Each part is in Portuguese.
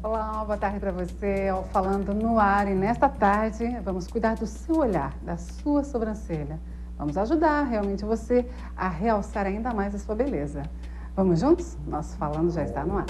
Olá, boa tarde para você. Falando no ar e nesta tarde vamos cuidar do seu olhar, da sua sobrancelha. Vamos ajudar realmente você a realçar ainda mais a sua beleza. Vamos juntos? Nosso Falando já está no ar.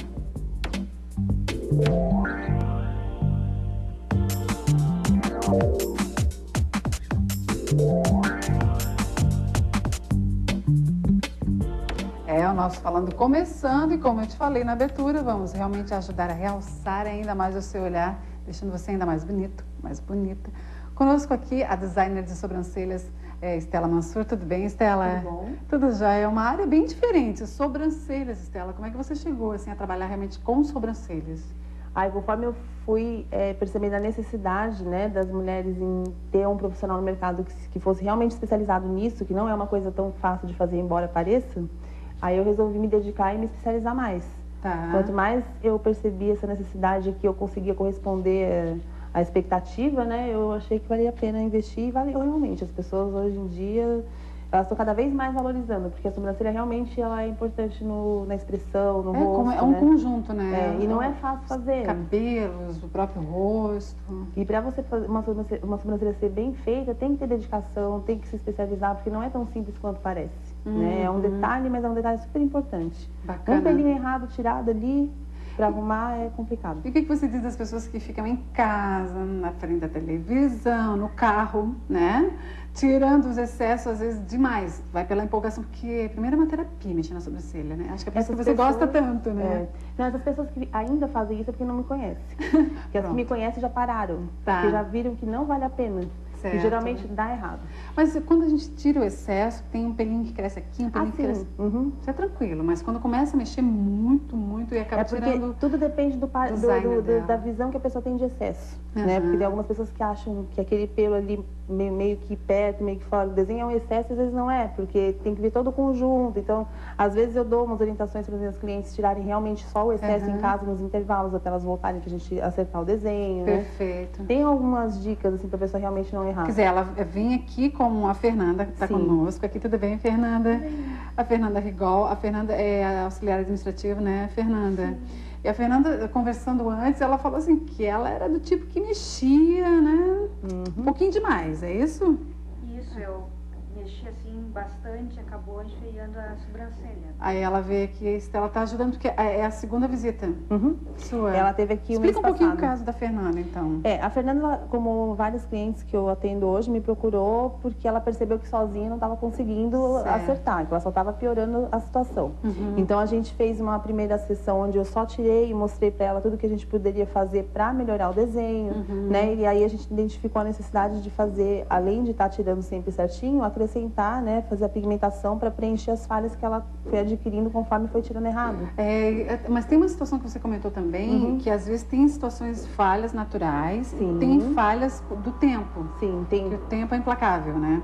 O nosso Falando começando e como eu te falei na abertura, vamos realmente ajudar a realçar ainda mais o seu olhar, deixando você ainda mais bonito, mais bonita. Conosco aqui a designer de sobrancelhas, Estela Mansur. Tudo bem, Estela? Tudo bom? Tudo já. É uma área bem diferente, sobrancelhas, Estela. Como é que você chegou assim, a trabalhar realmente com sobrancelhas? Conforme eu fui percebendo a necessidade, né, das mulheres em ter um profissional no mercado que fosse realmente especializado nisso, que não é uma coisa tão fácil de fazer, embora pareça, aí eu resolvi me dedicar e me especializar mais. Tá. Quanto mais eu percebi essa necessidade que eu conseguia corresponder à expectativa, né, eu achei que valia a pena investir e valeu realmente. As pessoas hoje em dia, elas estão cada vez mais valorizando, porque a sobrancelha realmente ela é importante na expressão, no rosto. É um conjunto, né? E não é fácil fazer. Cabelos, o próprio rosto. E para você fazer uma sobrancelha ser bem feita, tem que ter dedicação, tem que se especializar, porque não é tão simples quanto parece. Né? É um detalhe, mas é um detalhe super importante. Bacana. Um pelinho errado tirado ali, para arrumar é complicado. E o que você diz das pessoas que ficam em casa, na frente da televisão, no carro, né? Tirando os excessos, às vezes, demais. Vai pela empolgação, porque primeiro é uma terapia mexer na sobrancelha, né? Acho que é por isso que você gosta tanto, né? Não, essas pessoas que ainda fazem isso é porque não me conhecem. Porque as que me conhecem já pararam. Tá. Porque já viram que não vale a pena. Certo. E geralmente dá errado. Mas quando a gente tira o excesso, tem um pelinho que cresce aqui, um pelinho que cresce... Isso é tranquilo, mas quando começa a mexer muito, muito e acaba tirando... tudo depende da visão que a pessoa tem de excesso. Né? Porque tem algumas pessoas que acham que aquele pelo ali meio que perto, meio que fora do desenho é um excesso, às vezes não é, porque tem que ver todo o conjunto. Então, às vezes eu dou umas orientações para os meus clientes tirarem realmente só o excesso em casa, nos intervalos, até elas voltarem para a gente acertar o desenho. Perfeito. Né? Tem algumas dicas, assim, para a pessoa realmente não errar. Quer dizer, ela vem aqui com a Fernanda, que está conosco aqui. Tudo bem, Fernanda? A Fernanda Rigol. A Fernanda é a auxiliar administrativa, né, Fernanda? Sim. E a Fernanda, conversando antes, ela falou assim que ela era do tipo que mexia, né? Um pouquinho demais, é isso? Isso, eu mexi assim bastante, acabou esfriando a sobrancelha. Aí ela veio aqui, a Estela está ajudando, porque é a segunda visita sua. Ela teve aqui Explica um pouquinho o caso da Fernanda, então. A Fernanda, como vários clientes que eu atendo hoje, me procurou porque ela percebeu que sozinha não estava conseguindo acertar, que ela só estava piorando a situação. Então a gente fez uma primeira sessão onde eu só tirei e mostrei para ela tudo que a gente poderia fazer para melhorar o desenho, né? E aí a gente identificou a necessidade de fazer, além de estar tirando sempre certinho, acrescentar, né? Fazer a pigmentação para preencher as falhas que ela foi adquirindo conforme foi tirando errado. Mas tem uma situação que você comentou também, que às vezes tem situações, falhas naturais, tem falhas do tempo. Sim, tem. Porque o tempo é implacável, né?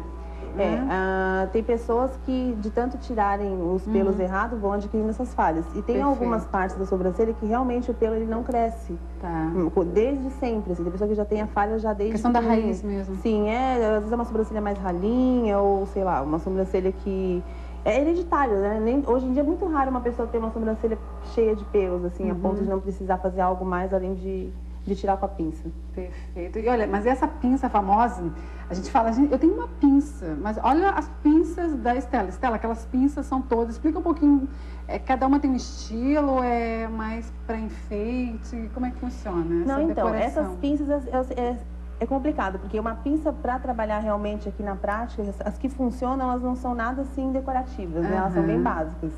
Tem pessoas que, de tanto tirarem os pelos errados, vão adquirindo essas falhas. E tem algumas partes da sobrancelha que realmente o pelo ele não cresce. Tá. Desde sempre. Assim, tem pessoa que já tem a falha já desde... Questão da raiz mesmo. Sim, às vezes é uma sobrancelha mais ralinha ou, sei lá, uma sobrancelha que... É hereditário, né? Hoje em dia é muito raro uma pessoa ter uma sobrancelha cheia de pelos, assim, a ponto de não precisar fazer algo mais além de tirar com a pinça. Perfeito. E olha, mas essa pinça famosa, a gente fala, eu tenho uma pinça, mas olha as pinças da Estela. Estela, aquelas pinças são todas, explica um pouquinho, cada uma tem um estilo, é mais para enfeite, como é que funciona essa decoração? Essas pinças é complicado, porque uma pinça para trabalhar realmente aqui na prática, as que funcionam, elas não são nada assim decorativas, né? Elas são bem básicas.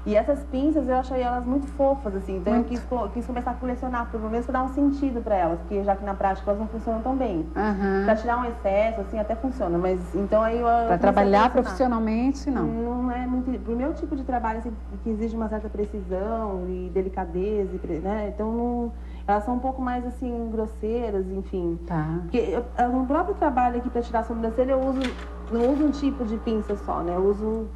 E essas pinças eu achei elas muito fofas, assim, então eu quis começar a colecionar, pelo menos para dar um sentido para elas, porque já que na prática elas não funcionam tão bem. Para tirar um excesso, assim, até funciona, mas então aí eu... Para trabalhar profissionalmente, não. Não é muito... Pro meu tipo de trabalho, assim, que exige uma certa precisão e delicadeza, né? Então não... Elas são um pouco mais, assim, grosseiras, enfim. Tá. Porque no próprio trabalho aqui para tirar a sobrancelha, eu não uso um tipo de pinça só, né? Eu uso...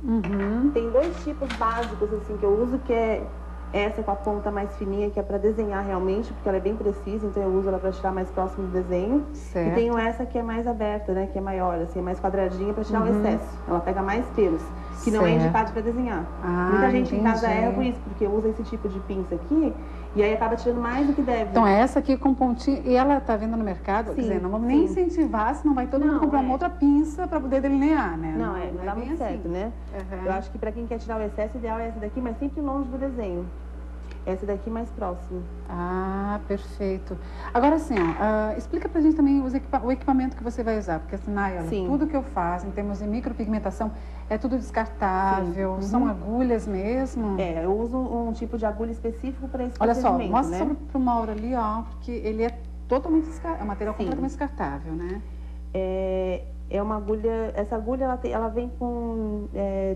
Tem dois tipos básicos, assim, que eu uso, que é essa com a ponta mais fininha, que é para desenhar realmente, porque ela é bem precisa, então eu uso ela para tirar mais próximo do desenho. Certo. E tenho essa que é mais aberta, né? Que é maior, assim, é mais quadradinha para tirar o excesso. Ela pega mais pelos, que não é indicado para desenhar. Muita gente em casa erra por isso, porque usa esse tipo de pinça aqui E aí acaba tirando mais do que deve. Então, essa aqui com pontinho, e ela tá vendo no mercado, quer dizer, não vamos nem incentivar, senão vai todo mundo comprar uma outra pinça para poder delinear, né? Não dá muito certo, né? Eu acho que para quem quer tirar o excesso, o ideal é essa daqui, mas sempre longe do desenho. Essa daqui mais próxima. Ah, perfeito. Agora sim, explica pra gente também o equipamento que você vai usar, porque assim, Nayla, tudo que eu faço em termos de micropigmentação é tudo descartável, são agulhas mesmo? Eu uso um tipo de agulha específico para esse procedimento. Olha só, mostra pro Mauro ali, ó, porque ele é totalmente é um material completamente descartável, né? É uma agulha, essa agulha ela vem com,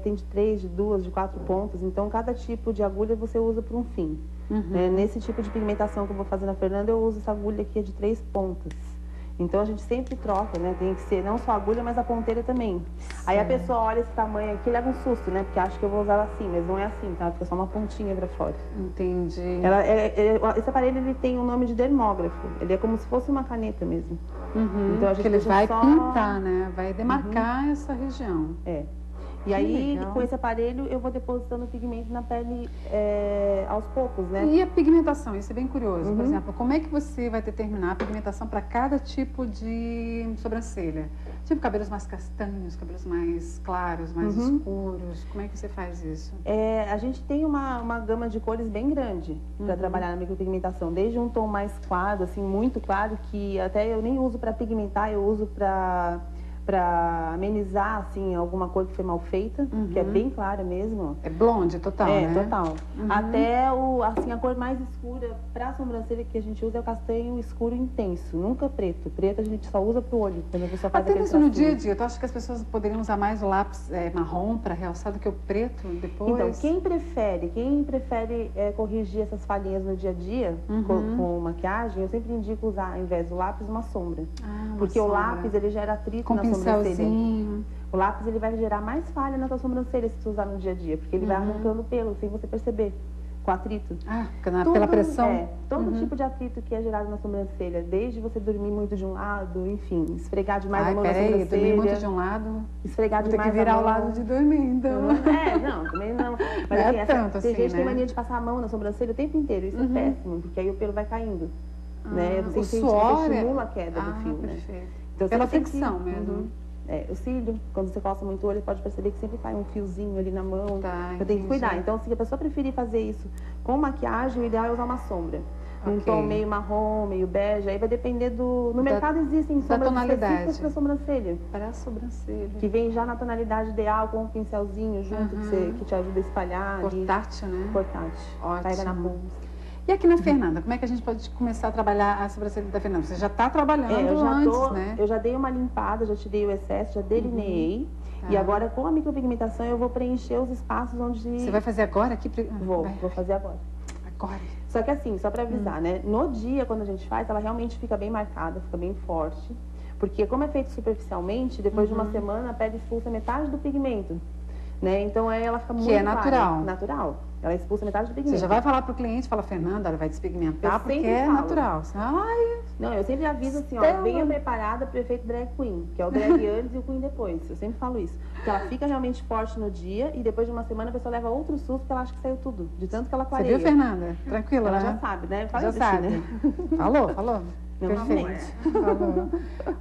tem de 3, de 2, de 4 pontas, então cada tipo de agulha você usa para um fim. Nesse tipo de pigmentação que eu vou fazer na Fernanda, eu uso essa agulha aqui de 3 pontas. Então a gente sempre troca, né? Tem que ser não só a agulha, mas a ponteira também. Aí a pessoa olha esse tamanho aqui e leva um susto, né? Porque acha que eu vou usar ela assim, mas não é assim, tá? Fica só uma pontinha pra fora. Entendi. Esse aparelho, ele tem o nome de dermógrafo. Ele é como se fosse uma caneta mesmo. Então a gente ele vai pintar, né? Vai demarcar essa região. E aí, com esse aparelho, eu vou depositando o pigmento na pele aos poucos, né? E a pigmentação? Isso é bem curioso. Por exemplo, como é que você vai determinar a pigmentação para cada tipo de sobrancelha? Tipo cabelos mais castanhos, cabelos mais claros, mais escuros. Como é que você faz isso? A gente tem uma gama de cores bem grande para trabalhar na micropigmentação. Desde um tom mais claro, assim, muito claro, que até eu nem uso para pigmentar, eu uso para amenizar, assim, alguma cor que foi mal feita, que é bem clara mesmo. É blonde total, né? Total. Até assim, a cor mais escura para a sobrancelha que a gente usa é o castanho escuro intenso, nunca preto. Preto a gente só usa pro olho, quando a pessoa faz até mesmo no dia a dia, tu acha que as pessoas poderiam usar mais o lápis marrom para realçar do que o preto depois? Então, quem prefere corrigir essas falhinhas no dia a dia com maquiagem, eu sempre indico usar, ao invés do lápis, uma sombra. Porque o lápis, ele gera atrito na sobrancelha. O lápis, ele vai gerar mais falha na tua sobrancelha se tu usar no dia a dia, porque ele vai arrancando pelo sem você perceber, com atrito. Pela pressão? Todo tipo de atrito que é gerado na sobrancelha, desde você dormir muito de um lado, enfim, esfregar demais a mão na sobrancelha. Dormir muito de um lado, esfregar demais tem que virar ao lado de dormir, então. Também não. Mas assim, tem gente que tem mania de passar a mão na sobrancelha o tempo inteiro, isso é péssimo, porque aí o pelo vai caindo. Né? O suor estimula a queda do fio, né? Então, pela fricção mesmo. O cílio, quando você coça muito o olho, pode perceber que sempre cai um fiozinho ali na mão. Eu tenho que cuidar. Então, se a pessoa preferir fazer isso com maquiagem, o ideal é usar uma sombra. Um tom meio marrom, meio bege, aí vai depender do... No mercado existem sombras específicas para sobrancelha. Para a sobrancelha. Que vem já na tonalidade ideal, com um pincelzinho junto, que te ajuda a espalhar. Portátil, né? Portátil. Ótimo. Pega na bolsa. E aqui na Fernanda, como é que a gente pode começar a trabalhar a sobrancelha da Fernanda? Você já está trabalhando antes, né? Eu já dei uma limpada, já tirei o excesso, já delineei. E agora, com a micropigmentação, eu vou preencher os espaços onde... Você vai fazer agora aqui? Vou fazer agora. Agora. Só que assim, só para avisar, né? No dia, quando a gente faz, ela realmente fica bem marcada, fica bem forte. Porque como é feito superficialmente, depois de uma semana, a pele expulsa metade do pigmento. Né? Então, ela fica muito clara. Natural. Ela expulsa metade do pigmento. Você já vai falar pro cliente, fala, Fernanda, ela vai despigmentar porque é natural. Não, eu sempre aviso assim, ó, venha preparada para o efeito drag queen, que é o drag antes e o queen depois. Eu sempre falo isso. Porque ela fica realmente forte no dia e depois de uma semana a pessoa leva outro susto porque ela acha que saiu tudo, de tanto que ela clareia. Você viu, Fernanda? Tranquila, ela né? já sabe, né? Já sabe. Né? Falou. Perfeito.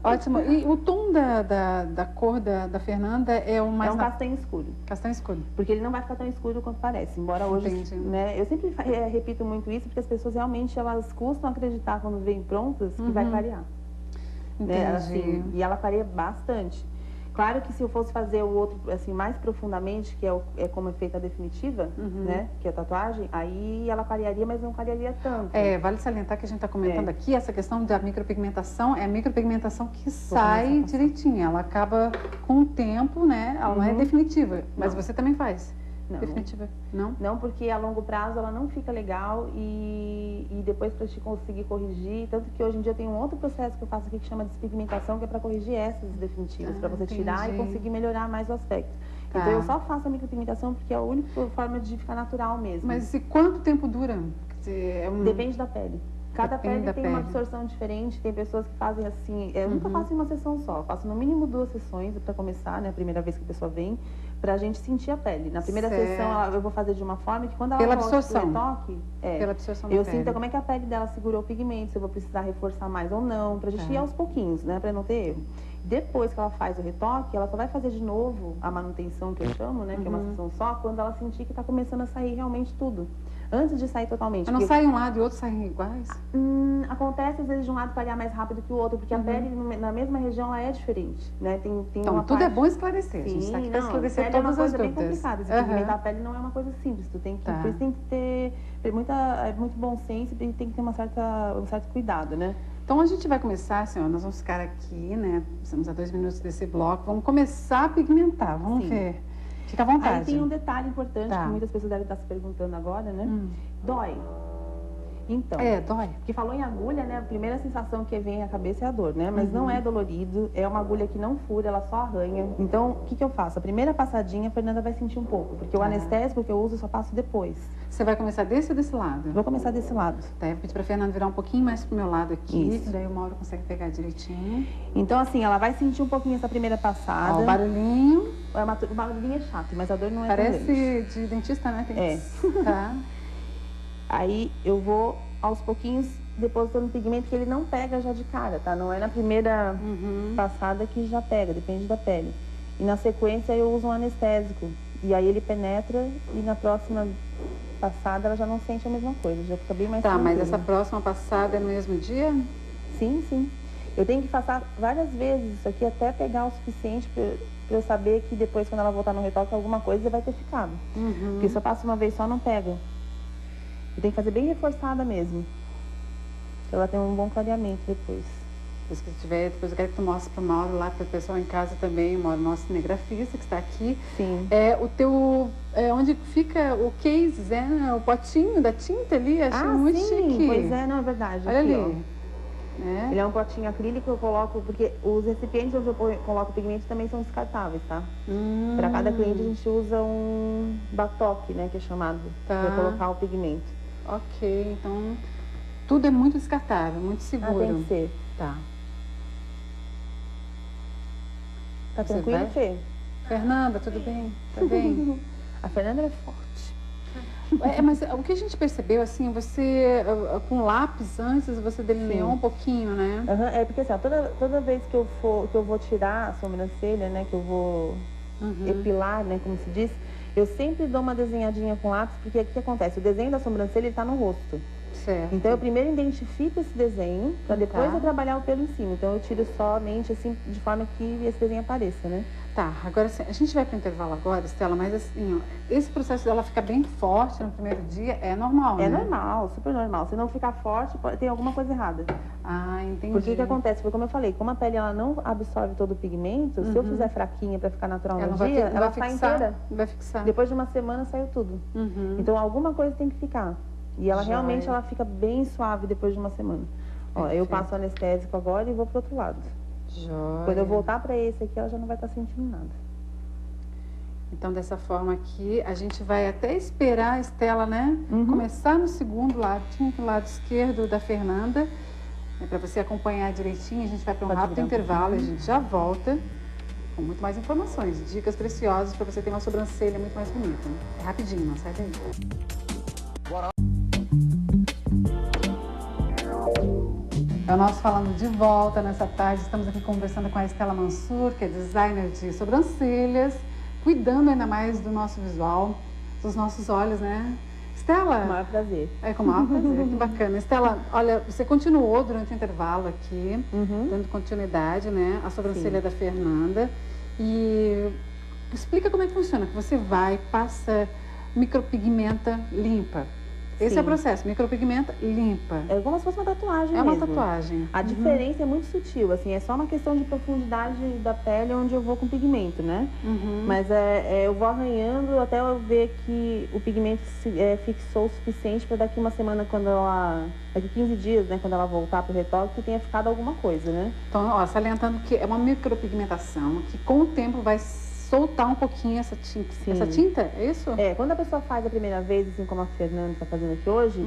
Ótimo. E o tom da cor da Fernanda é o mais... É um castanho escuro. Castanho escuro. Porque ele não vai ficar tão escuro quanto parece. Embora hoje, né? Eu sempre repito muito isso, porque as pessoas realmente, elas custam acreditar quando vêm prontas que vai clarear. Né? Assim, e ela clareia bastante. Claro que se eu fosse fazer o outro, assim, mais profundamente, que é como é feita a definitiva, né, que é a tatuagem, aí ela clarearia, mas não clarearia tanto. Vale salientar que a gente está comentando aqui, essa questão da micropigmentação, é a micropigmentação que sai direitinho, ela acaba com o tempo, né, ela não é definitiva, mas você também faz. Não. Definitiva? Não? Não, porque a longo prazo ela não fica legal e depois para te conseguir corrigir, tanto que hoje em dia tem um outro processo que eu faço aqui que chama despigmentação, que é para corrigir essas definitivas, para você tirar e conseguir melhorar mais o aspecto. Então eu só faço a micropigmentação porque é a única forma de ficar natural mesmo. Mas e quanto tempo dura? Depende da pele. Cada pele tem uma absorção diferente, tem pessoas que fazem assim, eu nunca faço em uma sessão só, faço no mínimo 2 sessões para começar, né, a primeira vez que a pessoa vem, pra gente sentir a pele. Na primeira Certo. sessão eu vou fazer de uma forma que quando ela Pela volta absorção. pro retoque, Pela absorção da eu pele. sinto como é que a pele dela segurou o pigmento, se eu vou precisar reforçar mais ou não, pra gente ir aos pouquinhos, né, pra não ter erro. Depois que ela faz o retoque, ela só vai fazer de novo a manutenção que eu chamo, né, que é uma sessão só, quando ela sentir que tá começando a sair realmente tudo. Antes de sair totalmente. Mas não sai um lado e o outro saem iguais? Acontece às vezes de um lado falhar mais rápido que o outro, porque a pele na mesma região ela é diferente, né? Tem Então, uma tudo parte... é bom esclarecer. A gente está aqui para esclarecer pele é uma todas as coisa bem dúvidas. complicada. Se pigmentar a pele não é uma coisa simples. Tu tem que, por isso tem que ter muito bom senso e tem que ter um certo cuidado, né? Então, a gente vai começar, senhora, nós vamos ficar aqui, né? Estamos a 2 minutos desse bloco. Vamos começar a pigmentar, vamos ver. Fica à vontade. Aí tem um detalhe importante que muitas pessoas devem estar se perguntando agora, né? Dói. Então, dói. Porque falou em agulha, né? A primeira sensação que vem à cabeça é a dor, né? Mas não é dolorido, é uma agulha que não fura, ela só arranha. Então, o que que eu faço? A primeira passadinha, a Fernanda vai sentir um pouco, porque o anestésico que eu uso eu só passo depois. Você vai começar desse ou desse lado? Vou começar desse lado. Tá, eu vou pedir pra Fernanda virar um pouquinho mais pro meu lado aqui, Isso. daí o Mauro consegue pegar direitinho. Então, assim, ela vai sentir um pouquinho essa primeira passada. Ó, o barulhinho. O barulhinho é chato, mas a dor não é Parece tão grande. de dentista, né? Tá. Aí eu vou aos pouquinhos depositando pigmento que ele não pega já de cara, tá? Não é na primeira passada que já pega, depende da pele. E na sequência eu uso um anestésico. E aí ele penetra e na próxima passada ela já não sente a mesma coisa, já fica bem mais tranquilo. Mas essa próxima passada é no mesmo dia? Sim, sim. Eu tenho que passar várias vezes isso aqui até pegar o suficiente pra eu saber que depois, quando ela voltar no retoque, alguma coisa vai ter ficado. Porque se eu passo uma vez só, não pega. Eu tenho que fazer bem reforçada mesmo. Pra ela ter um bom clareamento depois. Depois eu quero que tu mostre pro Mauro lá, pro pessoal em casa também, o Mauro, nosso cinegrafista que está aqui. Sim. O teu, onde fica o case, né? O potinho da tinta ali, achei muito chique. Pois é, não, é verdade. Olha aqui, ali. Ele é um potinho acrílico que eu coloco, porque os recipientes onde eu coloco pigmento também são descartáveis, tá? Para cada cliente a gente usa um batoque, né, que é chamado, para colocar o pigmento. Ok, então tudo é muito descartável, muito seguro. Tem que ser. Tá. Tá tranquilo, Fê? Fernanda, tudo bem? Tá bem? A Fernanda é forte. Mas o que a gente percebeu, assim, você, com lápis antes, você delineou um pouquinho, né? É porque assim, ó, toda vez que eu vou tirar a sobrancelha, né, que eu vou epilar, né, como se diz, eu sempre dou uma desenhadinha com lápis, porque o que acontece? O desenho da sobrancelha está no rosto. Certo. Então eu primeiro identifico esse desenho, para depois eu trabalhar o pelo em cima. Então eu tiro somente assim, de forma que esse desenho apareça, né? Tá, agora assim, a gente vai para o intervalo agora, Estela, mas assim, ó, esse processo dela ficar bem forte no primeiro dia é normal, né? É normal, super normal. Se não ficar forte, tem alguma coisa errada. Ah, entendi. Porque o que acontece? Foi como eu falei, como a pele ela não absorve todo o pigmento, se eu fizer fraquinha para ficar natural no dia, ela sai inteira. Vai fixar. Depois de uma semana saiu tudo. Então alguma coisa tem que ficar. E ela realmente ela fica bem suave depois de uma semana. Ó, eu passo anestésico agora e vou pro outro lado. Joia. Quando eu voltar para esse aqui, ela já não vai estar sentindo nada. Então, dessa forma aqui, a gente vai até esperar a Estela, né? Começar no segundo ladinho, do lado esquerdo da Fernanda. Para você acompanhar direitinho, a gente vai para um rápido intervalo e a gente já volta com muito mais informações, dicas preciosas para você ter uma sobrancelha muito mais bonita. É rapidinho, não sai daí. É o nosso Falando de Volta nessa tarde. Estamos aqui conversando com a Estela Mansur, que é designer de sobrancelhas, cuidando ainda mais do nosso visual, dos nossos olhos, né? Estela? Com o maior prazer. Com o maior prazer, que bacana. Estela, olha, você continuou durante o intervalo aqui, dando continuidade, né? A sobrancelha da Fernanda. E explica como é que funciona, que você vai, passa, micropigmenta, limpa. Esse é o processo, micropigmenta, limpa. É como se fosse uma tatuagem mesmo. É uma tatuagem. A diferença é muito sutil, assim, é só uma questão de profundidade da pele onde eu vou com pigmento, né? Mas eu vou arranhando até eu ver que o pigmento fixou o suficiente para daqui uma semana, daqui 15 dias, né, quando ela voltar pro retoque, que tenha ficado alguma coisa, né? Então, ó, salientando que é uma micropigmentação que com o tempo vai soltar um pouquinho essa tinta. Sim. Essa tinta, é isso? Quando a pessoa faz a primeira vez, assim como a Fernanda está fazendo aqui hoje,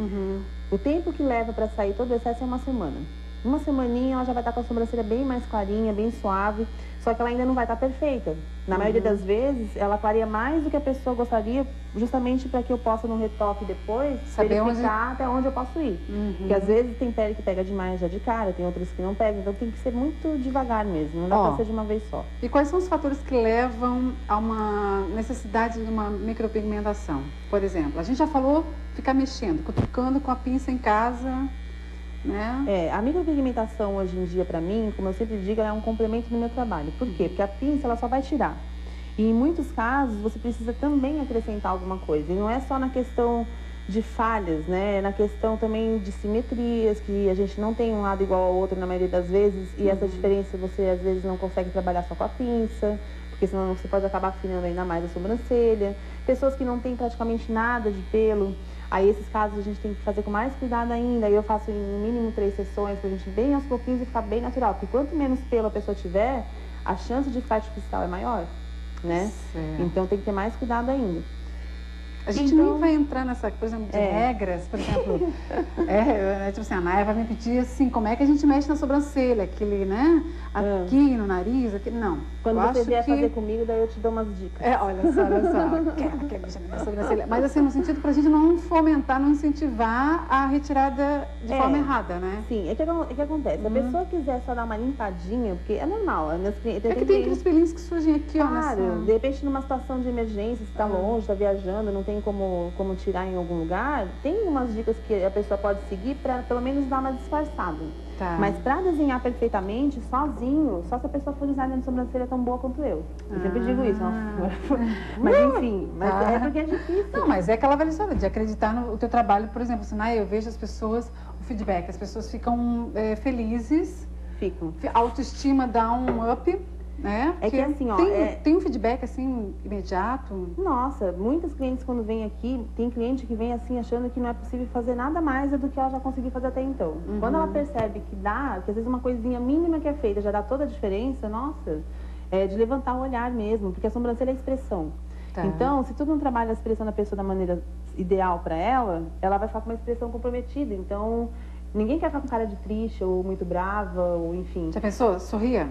o tempo que leva para sair todo o excesso é uma semana. Uma semaninha ela já vai estar com a sobrancelha bem mais clarinha, bem suave, só que ela ainda não vai estar perfeita. Na maioria das vezes, ela clareia mais do que a pessoa gostaria, justamente para que eu possa, no retoque depois, verificar até onde eu posso ir. Porque às vezes tem pele que pega demais já de cara, tem outras que não pegam, então tem que ser muito devagar mesmo, não dá para ser de uma vez só. E quais são os fatores que levam a uma necessidade de uma micropigmentação? Por exemplo, a gente já falou ficar mexendo, cutucando com a pinça em casa, né? A micropigmentação hoje em dia, para mim, como eu sempre digo, ela é um complemento do meu trabalho. Por quê? Porque a pinça ela só vai tirar. E em muitos casos você precisa também acrescentar alguma coisa. E não é só na questão de falhas, né? É na questão também de simetrias, que a gente não tem um lado igual ao outro na maioria das vezes. E essa diferença você às vezes não consegue trabalhar só com a pinça, porque senão você pode acabar afinando ainda mais a sobrancelha. Pessoas que não têm praticamente nada de pelo. Aí, esses casos, a gente tem que fazer com mais cuidado ainda. Aí eu faço em no mínimo 3 sessões, pra gente bem aos pouquinhos e ficar bem natural. Porque quanto menos pelo a pessoa tiver, a chance de ficar artificial é maior, né? Certo. Então, tem que ter mais cuidado ainda. A gente nem vai entrar nessa, por exemplo, de regras, por exemplo, tipo assim, a Naya vai me pedir assim, como é que a gente mexe na sobrancelha, aquele, né, aqui no nariz, aqui, não. Quando você vier fazer comigo, daí eu te dou umas dicas. Olha só, quer mexer na sobrancelha. Mas assim, no sentido pra gente não fomentar, não incentivar a retirada de forma errada, né? Sim, é que acontece, se a pessoa quiser só dar uma limpadinha, porque é normal, que tem aqueles pelinhos que surgem aqui, claro, de repente numa situação de emergência, você tá longe, tá viajando, não tem como tirar em algum lugar, tem umas dicas que a pessoa pode seguir para pelo menos dar uma disfarçada. Tá. Mas para desenhar perfeitamente, sozinho, só se a pessoa for designer de sobrancelha tão boa quanto eu. Eu sempre digo isso. Mas enfim, é porque é difícil. Não, mas é aquela velha história de acreditar no teu trabalho, por exemplo, assim, eu vejo as pessoas, o feedback, as pessoas ficam felizes, a autoestima dá um up, né? É que assim, tem um feedback assim imediato. Nossa, muitas clientes quando vêm aqui, tem cliente que vem assim achando que não é possível fazer nada mais do que ela já conseguiu fazer até então. Quando ela percebe que dá, que às vezes uma coisinha mínima que é feita já dá toda a diferença, nossa, é de levantar o olhar mesmo, porque a sobrancelha é expressão. Tá. Então, se tu não trabalha a expressão da pessoa da maneira ideal para ela vai ficar com uma expressão comprometida. Então, ninguém quer ficar com cara de triste ou muito brava, ou enfim. Já pensou? Sorria?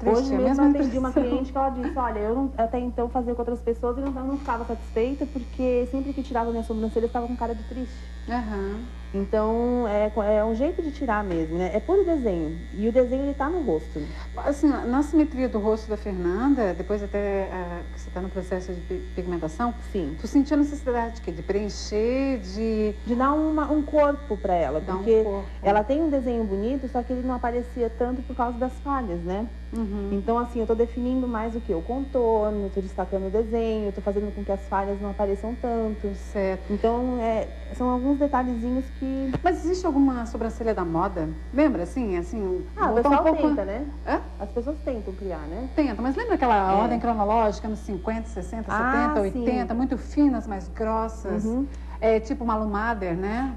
Hoje mesmo eu atendi uma cliente que ela disse, olha, eu até então fazia com outras pessoas e não ficava satisfeita porque sempre que tirava minha sobrancelha eu ficava com cara de triste. Então, é um jeito de tirar mesmo, né? É puro desenho. E o desenho, ele tá no rosto. Assim, na simetria do rosto da Fernanda, depois até que você tá no processo de pigmentação, sim, tu sentiu a necessidade de preencher, de dar um corpo para ela. Porque ela tem um desenho bonito, só que ele não aparecia tanto por causa das falhas, né? Então, assim, eu tô definindo mais o que? O contorno, tô destacando o desenho, tô fazendo com que as falhas não apareçam tanto. Certo. Então, são alguns detalhezinhos que... Mas existe alguma sobrancelha da moda? Lembra, assim? O pessoal tenta, né? As pessoas tentam criar, né? Tenta, mas lembra aquela ordem cronológica nos 50, 60, 70, 80, sim, muito finas, mais grossas? Tipo Malu Mader, né?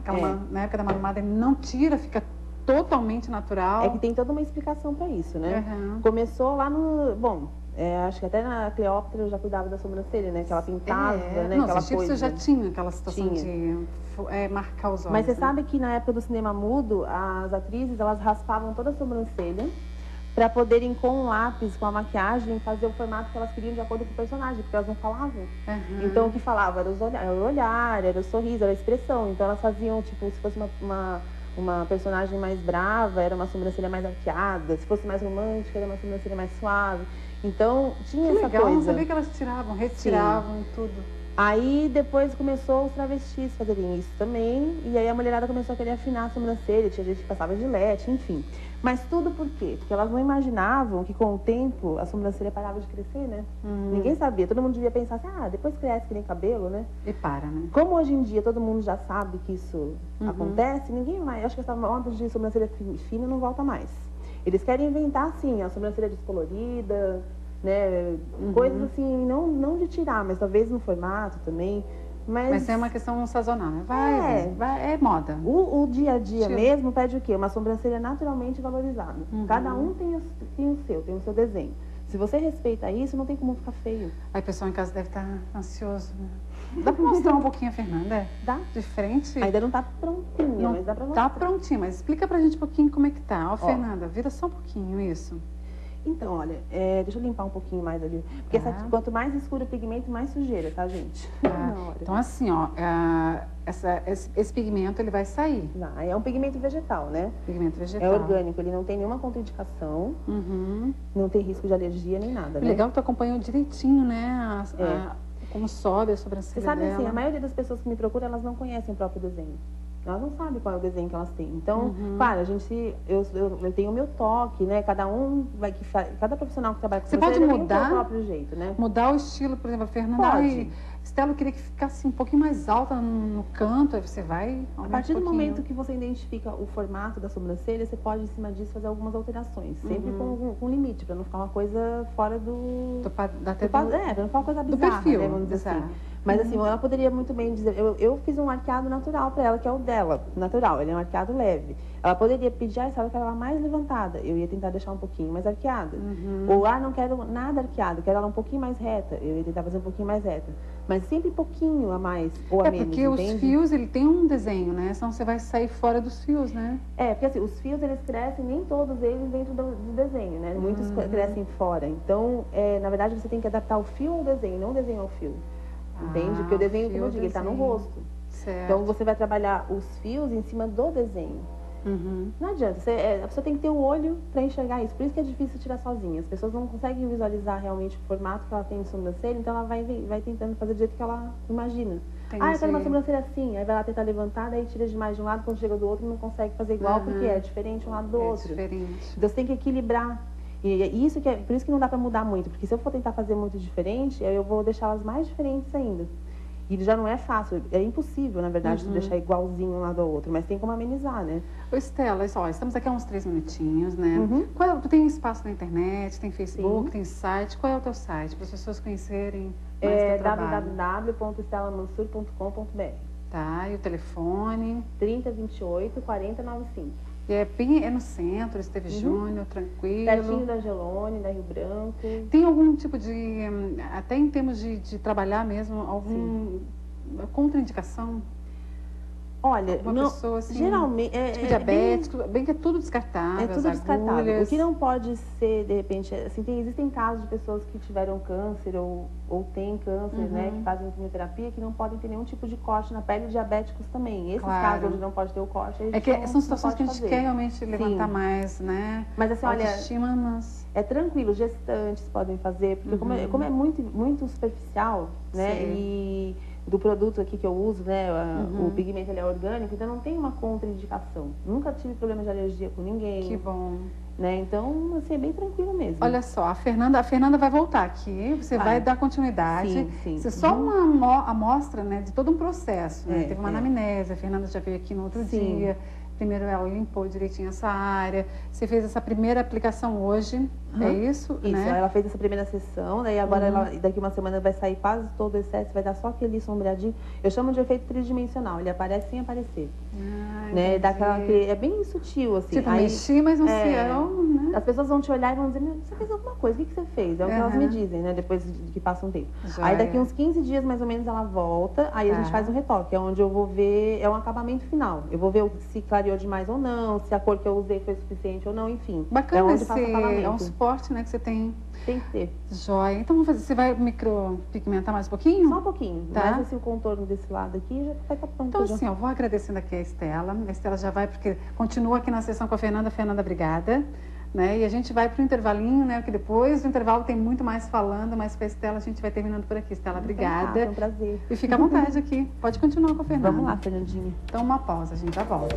Na época da Malu Mader não tira, fica totalmente natural. É que tem toda uma explicação para isso, né? Começou lá no... Bom, acho que até na Cleópatra eu já cuidava da sobrancelha, né? Que ela pintava, né? Não, aquela coisa. Você já tinha aquela situação de marcar os olhos. Mas você sabe que na época do cinema mudo, as atrizes, elas raspavam toda a sobrancelha para poderem, com um lápis, com a maquiagem, fazer o formato que elas queriam de acordo com o personagem, porque elas não falavam. Então, o que falava era o olhar, era o sorriso, era a expressão. Então, elas faziam, tipo, se fosse uma personagem mais brava, era uma sobrancelha mais arqueada. Se fosse mais romântica, era uma sobrancelha mais suave. Então, tinha essa coisa. Eu não sabia que elas tiravam, retiravam tudo. Aí, depois começou os travestis fazerem isso também. E aí, a mulherada começou a querer afinar a sobrancelha. Tinha gente que passava gilete, enfim. Mas tudo por quê? Porque elas não imaginavam que, com o tempo, a sobrancelha parava de crescer, né? Ninguém sabia. Todo mundo devia pensar assim, depois cresce que nem cabelo, né? E para, né? Como hoje em dia todo mundo já sabe que isso acontece, ninguém mais... Acho que essa moda de sobrancelha fina não volta mais. Eles querem inventar, assim, a sobrancelha descolorida, né? Coisas assim, não de tirar, mas talvez no formato também. Mas é uma questão sazonal, né? É moda. O dia a dia mesmo pede o quê? Uma sobrancelha naturalmente valorizada. Cada um tem o seu desenho. Se você respeita isso, não tem como ficar feio. Aí o pessoal em casa deve estar ansioso, né? Dá pra mostrar um pouquinho a Fernanda? Dá. De frente? Ainda não tá prontinha, mas dá pra mostrar. Tá prontinha, mas explica pra gente um pouquinho como é que tá. Ó, Fernanda, vira só um pouquinho isso. Então, olha, deixa eu limpar um pouquinho mais ali. Porque quanto mais escuro o pigmento, mais sujeira, tá, gente? Então, assim, ó, esse pigmento, ele vai sair. Não, é um pigmento vegetal, né? Pigmento vegetal. É orgânico, ele não tem nenhuma contraindicação, não tem risco de alergia nem nada, né? Legal que tu acompanhou direitinho, né? Como sobe a sobrancelha Você sabe, dela. assim, a maioria das pessoas que me procuram, elas não conhecem o próprio desenho. Elas não sabem qual é o desenho que elas têm. Então, claro, eu tenho o meu toque, né? Cada profissional que trabalha com você pode mudar, tem o seu próprio jeito, né? Mudar o estilo, por exemplo, a Fernanda. Pode. Estela, eu queria que ficasse um pouquinho mais alta no canto, aí você vai... A partir do momento que você identifica o formato da sobrancelha, você pode, em cima disso, fazer algumas alterações. Sempre com limite, para não ficar uma coisa fora para não ficar uma coisa bizarra, do perfil, né, vamos dizer assim. Mas assim, ela poderia muito bem dizer, eu fiz um arqueado natural para ela, que é o dela, natural, ele é um arqueado leve. Ela poderia pedir, se ela quer ela mais levantada, eu ia tentar deixar um pouquinho mais arqueada. Ou, não quero nada arqueado, quero ela um pouquinho mais reta, eu ia tentar fazer um pouquinho mais reta. Mas sempre pouquinho a mais ou a menos, porque entende? os fios, ele tem um desenho, né? Senão você vai sair fora dos fios, né? Porque assim, os fios, eles crescem, nem todos eles dentro do desenho, né? Muitos crescem fora. Então, na verdade, você tem que adaptar o fio ao desenho, não o desenho ao fio. Entende? Porque o desenho, como eu digo, ele está no rosto. Certo. Então, você vai trabalhar os fios em cima do desenho. Não adianta, a pessoa tem que ter o olho para enxergar isso. Por isso que é difícil tirar sozinha. As pessoas não conseguem visualizar realmente o formato que ela tem de sobrancelha, então ela vai tentando fazer do jeito que ela imagina. Entendi. Eu quero uma sobrancelha assim, aí vai lá tentar levantar, daí tira demais de um lado, quando chega do outro não consegue fazer igual, porque é diferente um lado do outro. Diferente. Então você tem que equilibrar. E isso por isso que não dá para mudar muito, porque se eu for tentar fazer muito diferente, eu vou deixá-las mais diferentes ainda. E já não é fácil, é impossível, na verdade, deixar igualzinho um lado ao outro, mas tem como amenizar, né? Ô, Estela, estamos aqui há uns 3 minutinhos, né? Tu tem espaço na internet, tem Facebook, tem site. Qual é o teu site, para as pessoas conhecerem mais o teu trabalho? www.estelamansur.com.br. Tá, e o telefone? 3028 4095. E é no centro, Esteve Júnior, tranquilo. Pertinho da Angelone, da Rio Branco. Tem algum tipo de, até em termos de trabalhar mesmo, contraindicação? Olha, pessoa, assim, geralmente... diabético, bem que é tudo descartável, é tudo descartável. O que não pode ser, de repente, assim, existem casos de pessoas que tiveram câncer ou têm câncer, né, que fazem quimioterapia, que não podem ter nenhum tipo de corte na pele, diabéticos também. Esses casos onde não pode ter o corte, são situações que a gente quer realmente levantar mais, né? Mas assim, olha, é tranquilo, gestantes podem fazer, porque como é muito, muito superficial, né, e do produto aqui que eu uso, né, o pigmento ele é orgânico, então não tem uma contraindicação. Nunca tive problema de alergia com ninguém. Que bom. Né? Então, assim, é bem tranquilo mesmo. Olha só, a Fernanda vai voltar aqui, você vai dar continuidade. Sim. Isso é só uma amostra, né, de todo um processo, né? Teve uma anamnese, a Fernanda já veio aqui no outro dia. Primeiro ela limpou direitinho essa área. Você fez essa primeira aplicação hoje, é isso? Isso, né? Ela fez essa primeira sessão, daí agora daqui uma semana vai sair quase todo o excesso, vai dar só aquele sombreadinho. Eu chamo de efeito tridimensional, ele aparece sem aparecer. Né? É bem sutil, assim. Tipo, mexi, mas não se né? As pessoas vão te olhar e vão dizer, você fez alguma coisa, o que você fez? É o que elas me dizem, né? Depois que passa um tempo. Aí daqui uns 15 dias, mais ou menos, ela volta, aí a gente faz um retoque, é onde eu vou ver, é um acabamento final. Eu vou ver se clareou demais ou não, se a cor que eu usei foi suficiente ou não, enfim. Bacana, é um suporte, né, que você tem. Tem que ter. Joia. Então, vamos fazer, você vai micropigmentar mais um pouquinho? Só um pouquinho. Tá. Mas o contorno desse lado aqui já vai estar pronto. Então, assim, eu vou agradecendo aqui a Estela. A Estela já vai, porque continua aqui na sessão com a Fernanda. Fernanda, obrigada. Né? E a gente vai para o intervalinho, né? Porque depois do intervalo tem muito mais falando, mas com a Estela a gente vai terminando por aqui. Estela, obrigada. É um prazer. E fica à vontade aqui. Pode continuar com a Fernanda. Vamos lá, Fernandinha. Então, uma pausa, a gente já volta.